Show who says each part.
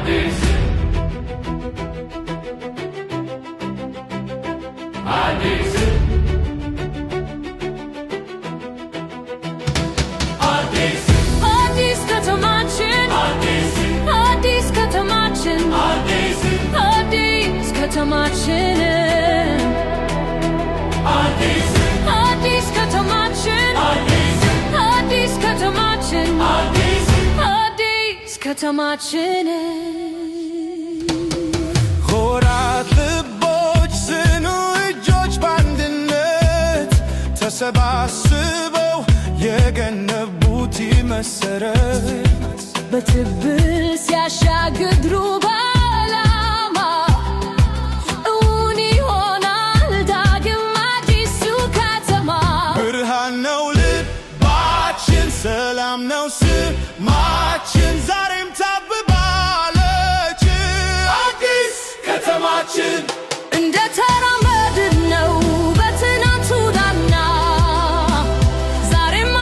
Speaker 1: አዲስ አዲስ አዲስ
Speaker 2: አዲስ ከተማችን
Speaker 1: አዲስ
Speaker 2: አዲስ ከተማችን
Speaker 1: አዲስ
Speaker 2: አዲስ ከተማችን
Speaker 1: አዲስ
Speaker 2: አዲስ ከተማችን
Speaker 1: አዲስ
Speaker 2: አዲስ ከተማችን
Speaker 1: አዲስ
Speaker 2: አዲስ ከተማችን
Speaker 3: ኩራት ልቦች ጽኑ እጆች በአንድነት ተሰባስበው የገነቡት መሰረት
Speaker 2: በትብብር ሲያሻግሩ በዓላማ እውን ይሆናል ዳግም አዲሱ ከተማ።
Speaker 3: ብርሃን ነው ልባችን፣ ሰላም ነው ስማችን፣ ዛሬም ታብባለች
Speaker 1: አዲስ ከተማችን